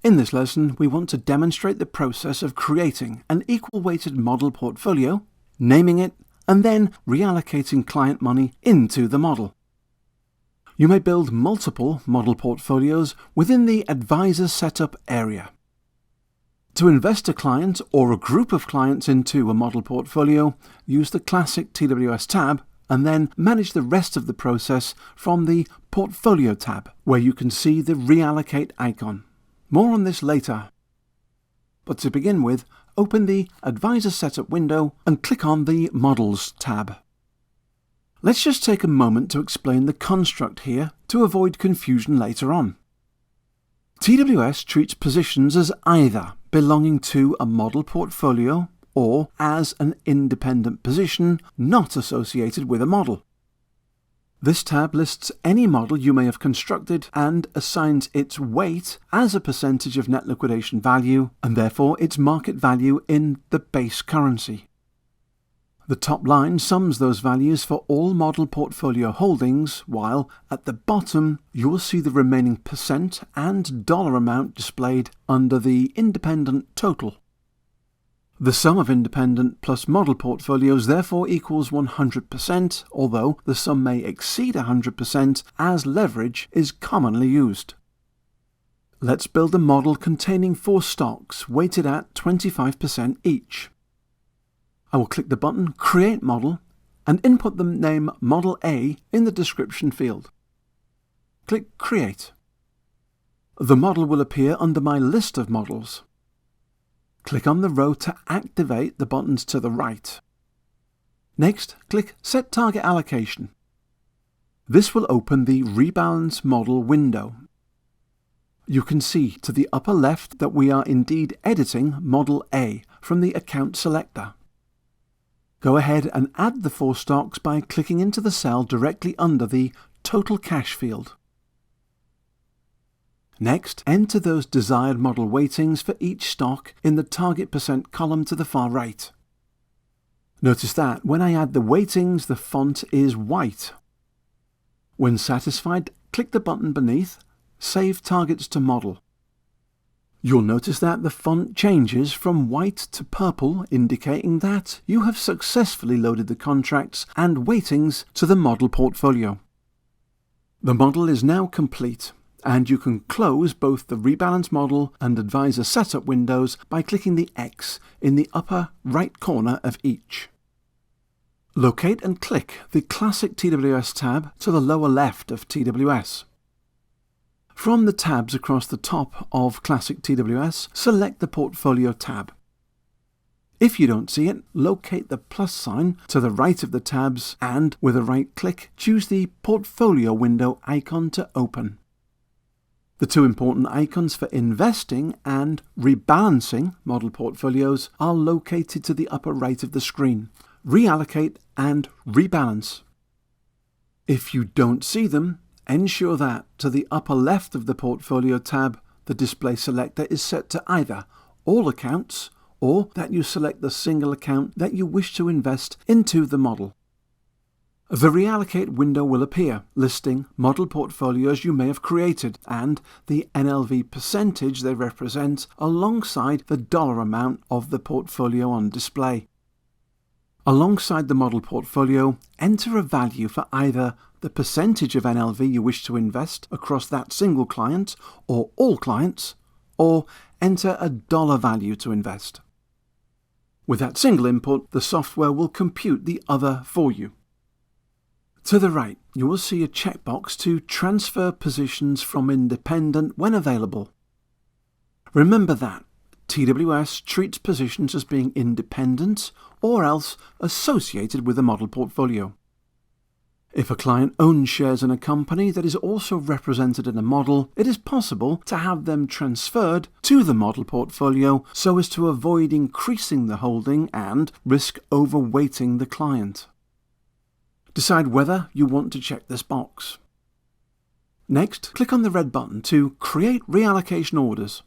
In this lesson, we want to demonstrate the process of creating an equal-weighted model portfolio, naming it, and then reallocating client money into the model. You may build multiple model portfolios within the Advisor Setup area. To invest a client or a group of clients into a model portfolio, use the classic TWS tab and then manage the rest of the process from the Portfolio tab, where you can see the Reallocate icon. More on this later. But to begin with, open the Advisor Setup window and click on the Models tab. Let's just take a moment to explain the construct here to avoid confusion later on. TWS treats positions as either belonging to a model portfolio or as an independent position not associated with a model. This tab lists any model you may have constructed and assigns its weight as a percentage of net liquidation value and therefore its market value in the base currency. The top line sums those values for all model portfolio holdings, while at the bottom you will see the remaining percent and dollar amount displayed under the independent total. The sum of independent plus model portfolios therefore equals 100%, although the sum may exceed 100% as leverage is commonly used. Let's build a model containing 4 stocks weighted at 25% each. I will click the button Create Model and input the name Model A in the description field. Click Create. The model will appear under my list of models. Click on the row to activate the buttons to the right. Next, click Set Target Allocation. This will open the Rebalance Model window. You can see to the upper left that we are indeed editing Model A from the account selector. Go ahead and add the 4 stocks by clicking into the cell directly under the Total Cash field. Next, enter those desired model weightings for each stock in the target percent column to the far right. Notice that when I add the weightings, the font is white. When satisfied, click the button beneath, Save Targets to Model. You'll notice that the font changes from white to purple, indicating that you have successfully loaded the contracts and weightings to the model portfolio. The model is now complete, and you can close both the Rebalance Model and Advisor Setup windows by clicking the X in the upper right corner of each. Locate and click the classic TWS tab to the lower left of TWS. From the tabs across the top of Classic TWS, select the Portfolio tab. If you don't see it, locate the plus sign to the right of the tabs and, with a right click, choose the Portfolio window icon to open. The 2 important icons for investing and rebalancing model portfolios are located to the upper right of the screen: Reallocate and Rebalance. If you don't see them, ensure that to the upper left of the Portfolio tab, the display selector is set to either All Accounts or that you select the single account that you wish to invest into the model. The Reallocate window will appear, listing model portfolios you may have created and the NLV percentage they represent alongside the dollar amount of the portfolio on display. Alongside the model portfolio, enter a value for either the percentage of NLV you wish to invest across that single client or all clients, or enter a dollar value to invest. With that single input, the software will compute the other for you. To the right, you will see a checkbox to transfer positions from independent when available. Remember that TWS treats positions as being independent or else associated with a model portfolio. If a client owns shares in a company that is also represented in a model, it is possible to have them transferred to the model portfolio so as to avoid increasing the holding and risk overweighting the client. Decide whether you want to check this box. Next, click on the red button to Create Reallocation Orders.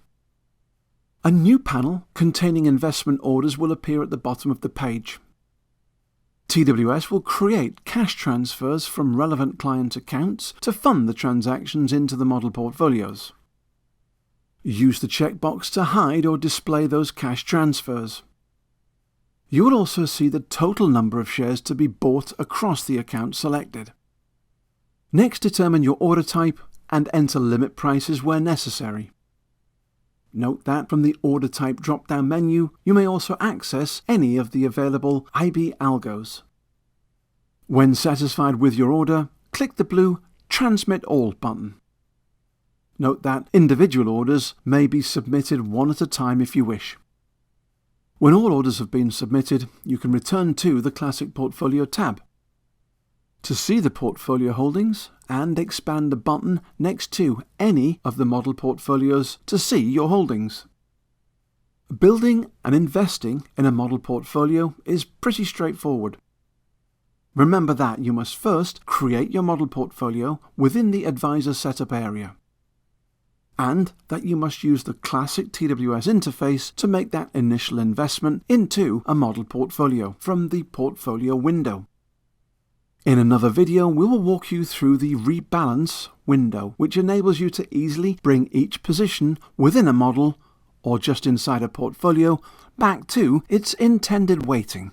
A new panel containing investment orders will appear at the bottom of the page. TWS will create cash transfers from relevant client accounts to fund the transactions into the model portfolios. Use the checkbox to hide or display those cash transfers. You will also see the total number of shares to be bought across the account selected. Next, determine your order type and enter limit prices where necessary. Note that from the Order Type drop-down menu, you may also access any of the available IB algos. When satisfied with your order, click the blue Transmit All button. Note that individual orders may be submitted one at a time if you wish. When all orders have been submitted, you can return to the Classic Portfolio tab. To see the portfolio holdings, and expand the button next to any of the model portfolios to see your holdings. Building and investing in a model portfolio is pretty straightforward. Remember that you must first create your model portfolio within the Advisor Setup area, and that you must use the classic TWS interface to make that initial investment into a model portfolio from the portfolio window. In another video, we will walk you through the Rebalance window, which enables you to easily bring each position within a model, or just inside a portfolio, back to its intended weighting.